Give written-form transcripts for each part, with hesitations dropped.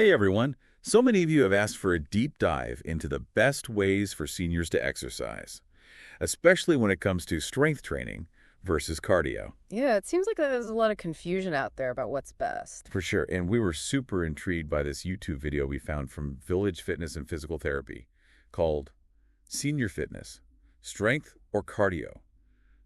Hey everyone! So many of you have asked for a deep dive into the best ways for seniors to exercise, especially when it comes to strength training versus cardio. Yeah, it seems like there's a lot of confusion out there about what's best. For sure, and we were super intrigued by this YouTube video we found from Village Fitness and Physical Therapy called Senior Fitness, Strength or Cardio?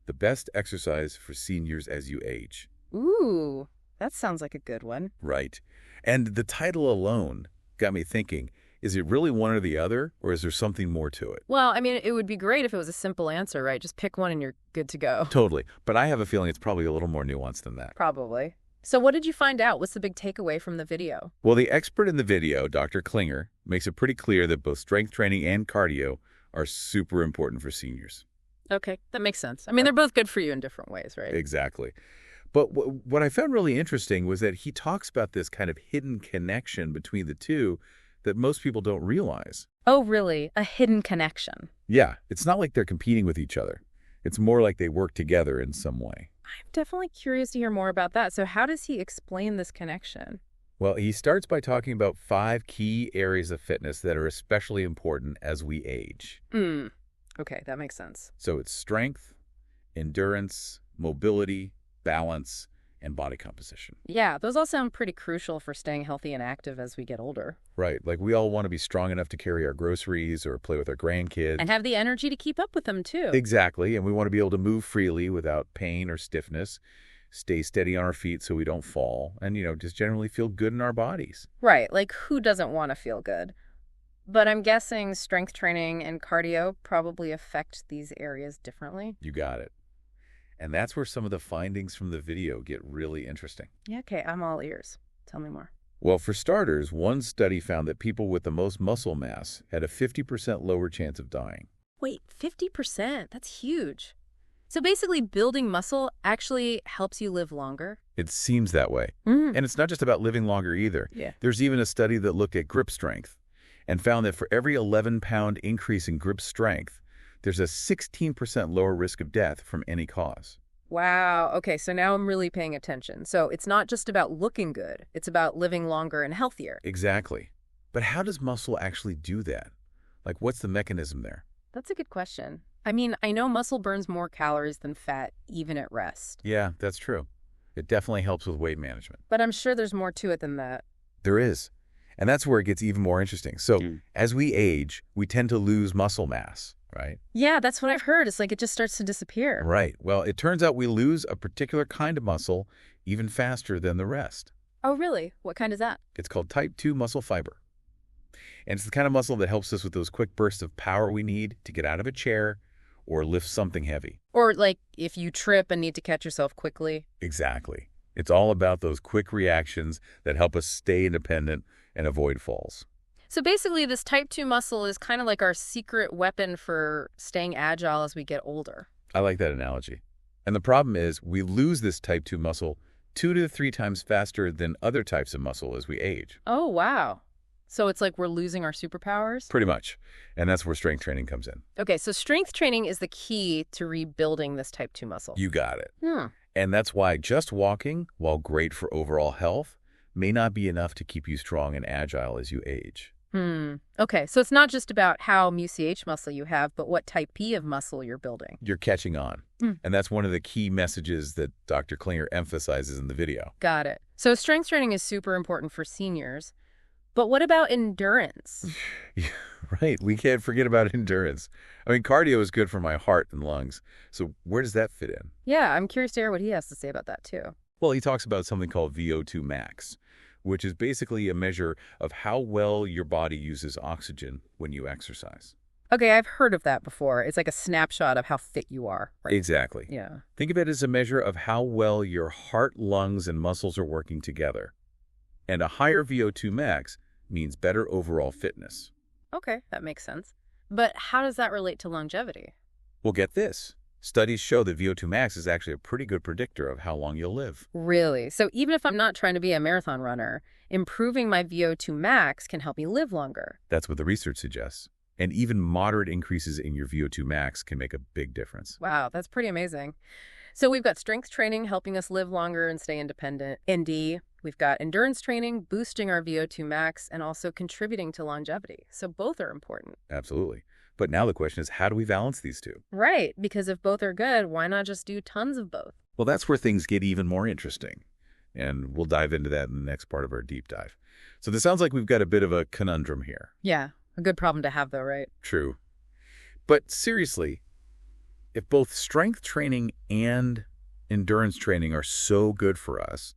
The Best Exercise for Seniors as You Age. Ooh, that sounds like a good one. Right. And the title alone got me thinking, is it really one or the other, or is there something more to it? Well, I mean, it would be great if it was a simple answer, right? Just pick one and you're good to go. Totally. But I have a feeling it's probably a little more nuanced than that. Probably. So what did you find out? What's the big takeaway from the video? Well, the expert in the video, Dr. Klinger, makes it pretty clear that both strength training and cardio are super important for seniors. Okay, that makes sense. I mean, they're both good for you in different ways, right? Exactly. But what I found really interesting was that he talks about this kind of hidden connection between the two that most people don't realize. Oh, really? A hidden connection? Yeah, it's not like they're competing with each other. It's more like they work together in some way. I'm definitely curious to hear more about that. So how does he explain this connection? Well, he starts by talking about 5 key areas of fitness that are especially important as we age. Okay, that makes sense. So it's strength, endurance, mobility, balance, and body composition. Yeah, those all sound pretty crucial for staying healthy and active as we get older. Right, like we all want to be strong enough to carry our groceries or play with our grandkids. And have the energy to keep up with them, too. Exactly, and we want to be able to move freely without pain or stiffness, stay steady on our feet so we don't fall, and, just generally feel good in our bodies. Right, like who doesn't want to feel good? But I'm guessing strength training and cardio probably affect these areas differently. You got it. And that's where some of the findings from the video get really interesting. Yeah, okay, I'm all ears. Tell me more. Well, for starters, one study found that people with the most muscle mass had a 50% lower chance of dying. Wait, 50%? That's huge. So basically, building muscle actually helps you live longer? It seems that way. And it's not just about living longer either. Yeah. There's even a study that looked at grip strength and found that for every 11-pound increase in grip strength, there's a 16% lower risk of death from any cause. Wow. Okay, so now I'm really paying attention. So it's not just about looking good. It's about living longer and healthier. Exactly. But how does muscle actually do that? Like, what's the mechanism there? That's a good question. I mean, I know muscle burns more calories than fat, even at rest. Yeah, that's true. It definitely helps with weight management. But I'm sure there's more to it than that. There is. And that's where it gets even more interesting. So as we age, we tend to lose muscle mass, right? Yeah, that's what I've heard. It's like it just starts to disappear. Right. Well, it turns out we lose a particular kind of muscle even faster than the rest. Oh, really? What kind is that? It's called type 2 muscle fiber. And it's the kind of muscle that helps us with those quick bursts of power we need to get out of a chair or lift something heavy. Or like if you trip and need to catch yourself quickly. Exactly. It's all about those quick reactions that help us stay independent and avoid falls. So basically, this type 2 muscle is kind of like our secret weapon for staying agile as we get older. I like that analogy. And the problem is we lose this type 2 muscle 2 to 3 times faster than other types of muscle as we age. Oh, wow. So it's like we're losing our superpowers? Pretty much. And that's where strength training comes in. Okay, so strength training is the key to rebuilding this type 2 muscle. You got it. And that's why just walking, while great for overall health, may not be enough to keep you strong and agile as you age. Okay, so it's not just about how MUCH muscle you have, but what type P of muscle you're building. You're catching on. And that's one of the key messages that Dr. Klinger emphasizes in the video. Got it. So strength training is super important for seniors. But what about endurance? Yeah, right. We can't forget about endurance. I mean, cardio is good for my heart and lungs. So where does that fit in? Yeah, I'm curious to hear what he has to say about that, too. Well, he talks about something called VO2 max, which is basically a measure of how well your body uses oxygen when you exercise. Okay, I've heard of that before. It's like a snapshot of how fit you are. Right? Exactly. Yeah. Think of it as a measure of how well your heart, lungs, and muscles are working together. And a higher VO2 max means better overall fitness. Okay, that makes sense. But how does that relate to longevity? Well, get this. Studies show that VO2 max is actually a pretty good predictor of how long you'll live. Really? So even if I'm not trying to be a marathon runner, improving my VO2 max can help me live longer. That's what the research suggests. And even moderate increases in your VO2 max can make a big difference. Wow, that's pretty amazing. So we've got strength training helping us live longer and stay independent. ND, We've got endurance training, boosting our VO2 max, and also contributing to longevity. So both are important. Absolutely. But now the question is, how do we balance these two? Right, because if both are good, why not just do tons of both? Well, that's where things get even more interesting. And we'll dive into that in the next part of our deep dive. So this sounds like we've got a bit of a conundrum here. Yeah, a good problem to have though, right? True. But seriously, if both strength training and endurance training are so good for us,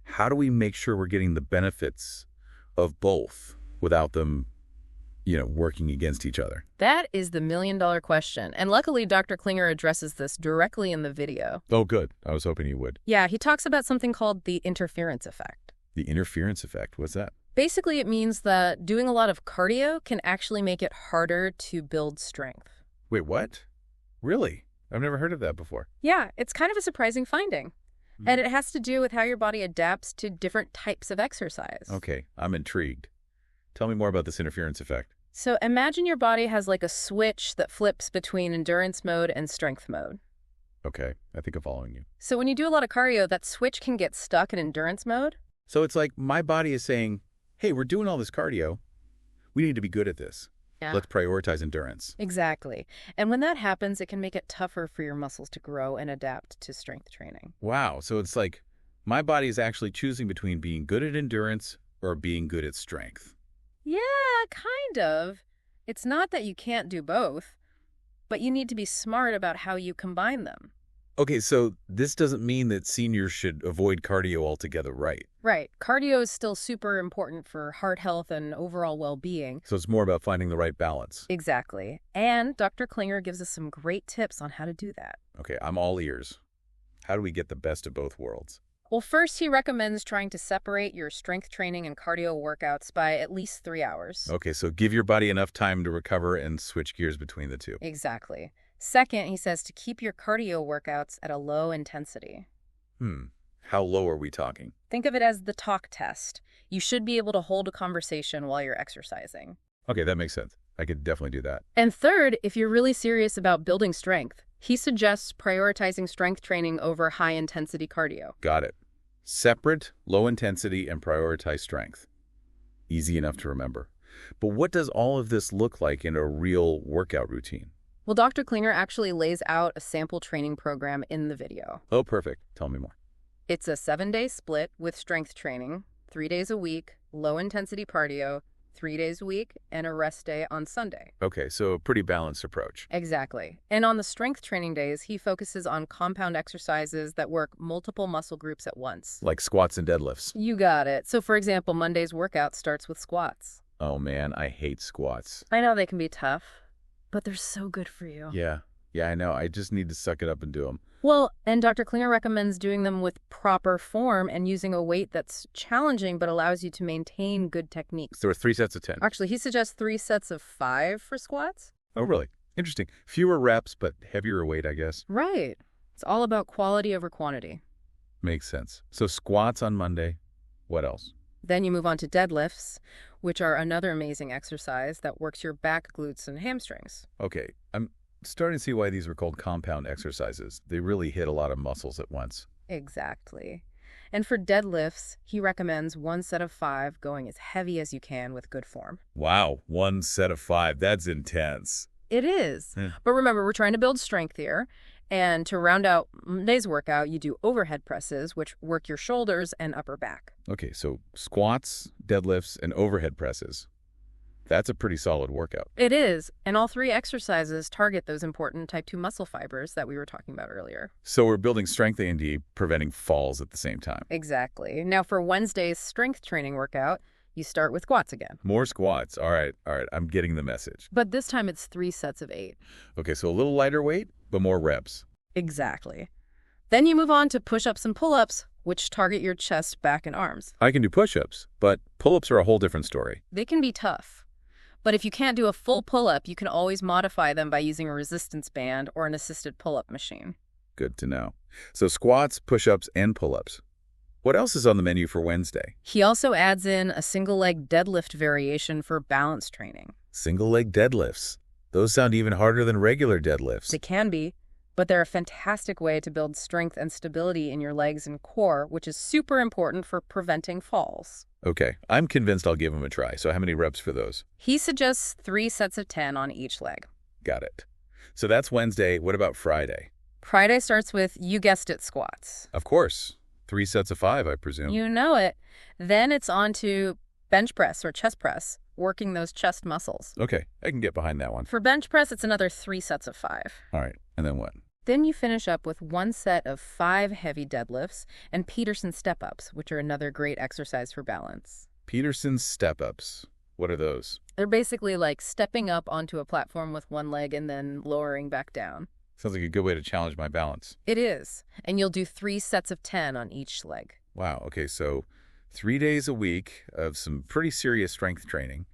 how do we make sure we're getting the benefits of both without them, working against each other? That is the million-dollar question. And luckily, Dr. Klinger addresses this directly in the video. Oh, good. I was hoping you would. Yeah, he talks about something called the interference effect. The interference effect, what's that? Basically, it means that doing a lot of cardio can actually make it harder to build strength. Wait, what? Really? I've never heard of that before. Yeah, it's kind of a surprising finding. And it has to do with how your body adapts to different types of exercise. Okay, I'm intrigued. Tell me more about this interference effect. So imagine your body has like a switch that flips between endurance mode and strength mode. Okay, I think I'm following you. So when you do a lot of cardio, that switch can get stuck in endurance mode. So it's like my body is saying, hey, we're doing all this cardio. We need to be good at this. Yeah. Let's prioritize endurance. Exactly. And when that happens, it can make it tougher for your muscles to grow and adapt to strength training. Wow, so it's like my body is actually choosing between being good at endurance or being good at strength. Yeah, kind of. It's not that you can't do both, but you need to be smart about how you combine them. Okay, so this doesn't mean that seniors should avoid cardio altogether, right? Right. Cardio is still super important for heart health and overall well-being. So it's more about finding the right balance. Exactly. And Dr. Klinger gives us some great tips on how to do that. Okay, I'm all ears. How do we get the best of both worlds? Well, first, he recommends trying to separate your strength training and cardio workouts by at least 3 hours. Okay, so give your body enough time to recover and switch gears between the two. Exactly. Second, he says to keep your cardio workouts at a low intensity. How low are we talking? Think of it as the talk test. You should be able to hold a conversation while you're exercising. Okay, that makes sense. I could definitely do that. And third, if you're really serious about building strength, he suggests prioritizing strength training over high-intensity cardio. Got it. Separate, low intensity, and prioritize strength. Easy enough to remember. But what does all of this look like in a real workout routine? Well, Dr. Klinger actually lays out a sample training program in the video. Oh, perfect. Tell me more. It's a 7-day split with strength training, 3 days a week, low-intensity cardio, 3 days a week, and a rest day on Sunday. Okay, so a pretty balanced approach. Exactly. And on the strength training days, he focuses on compound exercises that work multiple muscle groups at once. Like squats and deadlifts. You got it. So, for example, Monday's workout starts with squats. Oh, man, I hate squats. I know they can be tough, but they're so good for you. Yeah, I know. I just need to suck it up and do them. Well, and Dr. Klinger recommends doing them with proper form and using a weight that's challenging but allows you to maintain good technique. So there were 3 sets of 10. Actually, he suggests 3 sets of 5 for squats. Oh, really? Interesting. Fewer reps, but heavier weight, I guess. Right. It's all about quality over quantity. Makes sense. So squats on Monday. What else? Then you move on to deadlifts, which are another amazing exercise that works your back, glutes, and hamstrings. Okay, I'm starting to see why these were called compound exercises. They really hit a lot of muscles at once. Exactly. And for deadlifts, he recommends 1 set of 5 going as heavy as you can with good form. Wow, 1 set of 5. That's intense. It is. Yeah. But remember, we're trying to build strength here. And to round out Monday's workout, you do overhead presses, which work your shoulders and upper back. Okay, so squats, deadlifts, and overhead presses. That's a pretty solid workout. It is. And all 3 exercises target those important type 2 muscle fibers that we were talking about earlier. So we're building strength A&D, preventing falls at the same time. Exactly. Now for Wednesday's strength training workout, you start with squats again. More squats. All right. I'm getting the message. But this time it's 3 sets of 8. Okay, so a little lighter weight, but more reps. Exactly. Then you move on to push-ups and pull-ups, which target your chest, back, and arms. I can do push-ups, but pull-ups are a whole different story. They can be tough. But if you can't do a full pull-up, you can always modify them by using a resistance band or an assisted pull-up machine. Good to know. So squats, push-ups, and pull-ups. What else is on the menu for Wednesday? He also adds in a single-leg deadlift variation for balance training. Single-leg deadlifts. Those sound even harder than regular deadlifts. They can be, but they're a fantastic way to build strength and stability in your legs and core, which is super important for preventing falls. Okay, I'm convinced I'll give them a try. So how many reps for those? He suggests 3 sets of 10 on each leg. Got it. So that's Wednesday. What about Friday? Friday starts with, you guessed it, squats. Of course. 3 sets of 5, I presume. You know it. Then it's on to bench press or chest press, working those chest muscles. Okay, I can get behind that one. For bench press, it's another 3 sets of 5. All right, and then what? Then you finish up with 1 set of 5 heavy deadlifts and Peterson step-ups, which are another great exercise for balance. Peterson's step-ups. What are those? They're basically like stepping up onto a platform with one leg and then lowering back down. Sounds like a good way to challenge my balance. It is. And you'll do 3 sets of 10 on each leg. Wow, okay, so 3 days a week of some pretty serious strength training.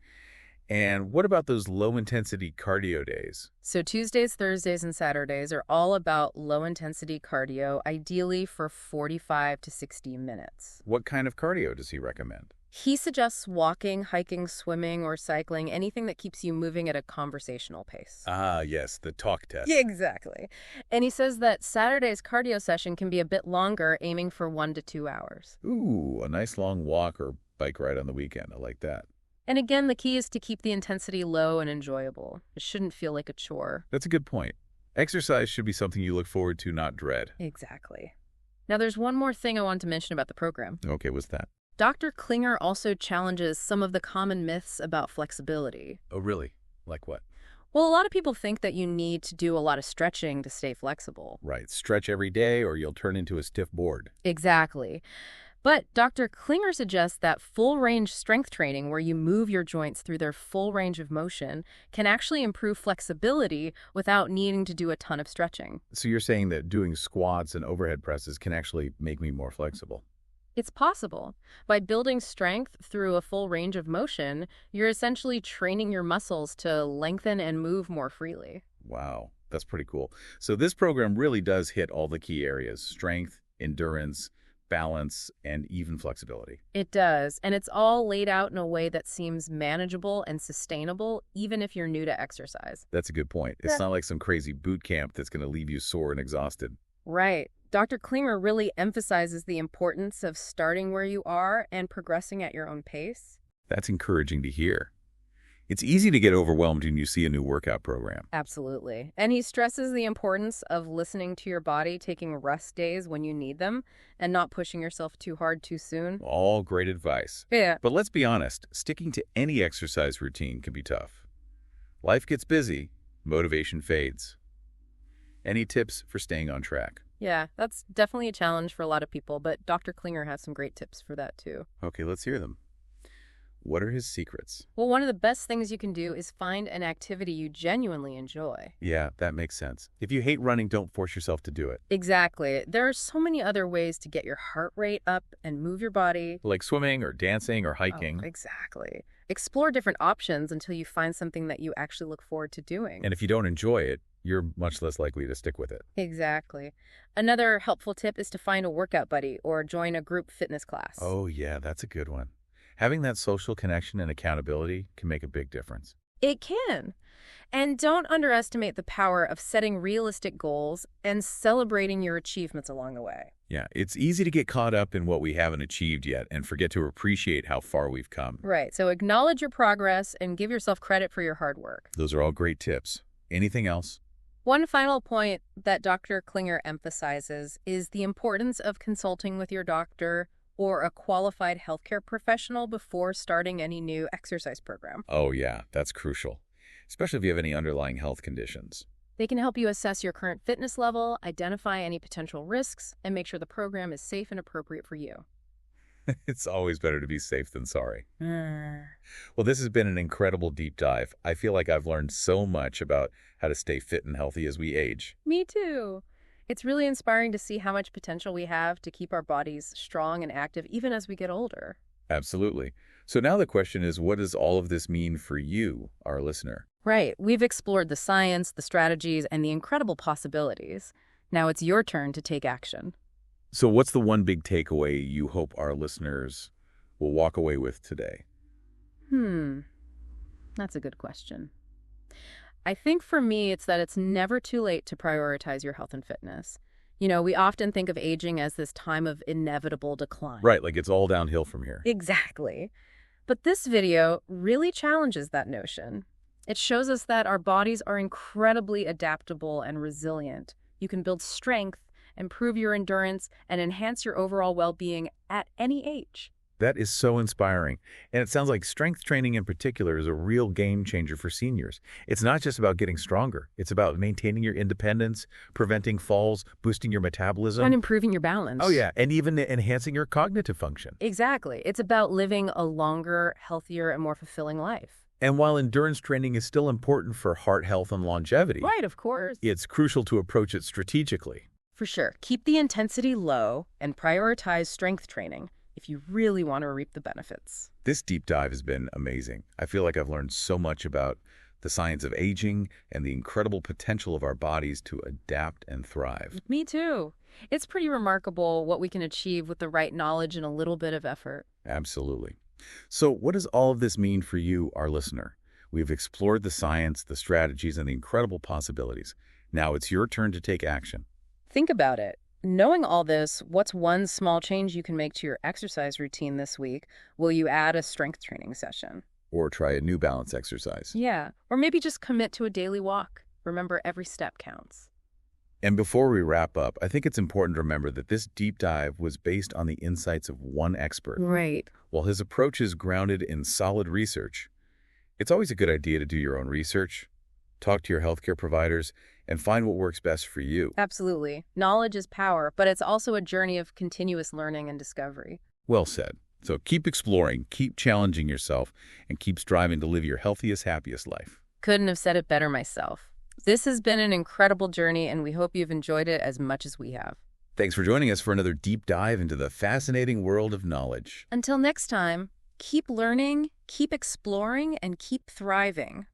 And what about those low-intensity cardio days? So Tuesdays, Thursdays, and Saturdays are all about low-intensity cardio, ideally for 45 to 60 minutes. What kind of cardio does he recommend? He suggests walking, hiking, swimming, or cycling, anything that keeps you moving at a conversational pace. Ah, yes, the talk test. Yeah, exactly. And he says that Saturday's cardio session can be a bit longer, aiming for 1 to 2 hours. Ooh, a nice long walk or bike ride on the weekend. I like that. And again, the key is to keep the intensity low and enjoyable. It shouldn't feel like a chore. That's a good point. Exercise should be something you look forward to, not dread. Exactly. Now, there's one more thing I want to mention about the program. Okay, what's that? Dr. Klinger also challenges some of the common myths about flexibility. Oh, really? Like what? Well, a lot of people think that you need to do a lot of stretching to stay flexible. Right, stretch every day or you'll turn into a stiff board. Exactly. But Dr. Klinger suggests that full-range strength training, where you move your joints through their full range of motion, can actually improve flexibility without needing to do a ton of stretching. So you're saying that doing squats and overhead presses can actually make me more flexible? It's possible. By building strength through a full range of motion, you're essentially training your muscles to lengthen and move more freely. Wow, that's pretty cool. So this program really does hit all the key areas: strength, endurance, balance, and even flexibility. It does, and it's all laid out in a way that seems manageable and sustainable, even if you're new to exercise. That's a good point. It's not like some crazy boot camp that's going to leave you sore and exhausted. Right. Dr. Klinger really emphasizes the importance of starting where you are and progressing at your own pace. That's encouraging to hear. It's easy to get overwhelmed when you see a new workout program. Absolutely. And he stresses the importance of listening to your body, taking rest days when you need them, and not pushing yourself too hard too soon. All great advice. Yeah. But let's be honest, sticking to any exercise routine can be tough. Life gets busy, motivation fades. Any tips for staying on track? Yeah, that's definitely a challenge for a lot of people, but Dr. Klinger has some great tips for that too. Okay, let's hear them. What are his secrets? Well, one of the best things you can do is find an activity you genuinely enjoy. Yeah, that makes sense. If you hate running, don't force yourself to do it. Exactly. There are so many other ways to get your heart rate up and move your body. Like swimming or dancing or hiking. Oh, exactly. Explore different options until you find something that you actually look forward to doing. And if you don't enjoy it, you're much less likely to stick with it. Exactly. Another helpful tip is to find a workout buddy or join a group fitness class. Oh, yeah, that's a good one. Having that social connection and accountability can make a big difference. It can. And don't underestimate the power of setting realistic goals and celebrating your achievements along the way. Yeah, it's easy to get caught up in what we haven't achieved yet and forget to appreciate how far we've come. Right. So acknowledge your progress and give yourself credit for your hard work. Those are all great tips. Anything else? One final point that Dr. Klinger emphasizes is the importance of consulting with your doctor or a qualified healthcare professional before starting any new exercise program. Oh, yeah, that's crucial, especially if you have any underlying health conditions. They can help you assess your current fitness level, identify any potential risks, and make sure the program is safe and appropriate for you. It's always better to be safe than sorry. Well, this has been an incredible deep dive. I feel like I've learned so much about how to stay fit and healthy as we age. Me too. It's really inspiring to see how much potential we have to keep our bodies strong and active even as we get older. Absolutely. So now the question is, what does all of this mean for you, our listener? Right. We've explored the science, the strategies, and the incredible possibilities. Now it's your turn to take action. So what's the one big takeaway you hope our listeners will walk away with today? That's a good question. I think for me, it's that it's never too late to prioritize your health and fitness. We often think of aging as this time of inevitable decline. Right, like it's all downhill from here. Exactly. But this video really challenges that notion. It shows us that our bodies are incredibly adaptable and resilient. You can build strength, improve your endurance, and enhance your overall well-being at any age. That is so inspiring. And it sounds like strength training in particular is a real game changer for seniors. It's not just about getting stronger. It's about maintaining your independence, preventing falls, boosting your metabolism. And improving your balance. Oh, yeah. And even enhancing your cognitive function. Exactly. It's about living a longer, healthier, and more fulfilling life. And while endurance training is still important for heart health and longevity, Right, of course. it's crucial to approach it strategically. For sure. Keep the intensity low and prioritize strength training if you really want to reap the benefits. This deep dive has been amazing. I feel like I've learned so much about the science of aging and the incredible potential of our bodies to adapt and thrive. Me too. It's pretty remarkable what we can achieve with the right knowledge and a little bit of effort. Absolutely. So what does all of this mean for you, our listener? We've explored the science, the strategies, and the incredible possibilities. Now it's your turn to take action. Think about it. Knowing all this, what's one small change you can make to your exercise routine this week? Will you add a strength training session? Or try a new balance exercise. Yeah, or maybe just commit to a daily walk. Remember, every step counts. And before we wrap up, I think it's important to remember that this deep dive was based on the insights of one expert. Right. While his approach is grounded in solid research, it's always a good idea to do your own research, talk to your healthcare providers, and find what works best for you. Absolutely. Knowledge is power, but it's also a journey of continuous learning and discovery. Well said. So keep exploring, keep challenging yourself, and keep striving to live your healthiest, happiest life. Couldn't have said it better myself. This has been an incredible journey, and we hope you've enjoyed it as much as we have. Thanks for joining us for another deep dive into the fascinating world of knowledge. Until next time, keep learning, keep exploring, and keep thriving.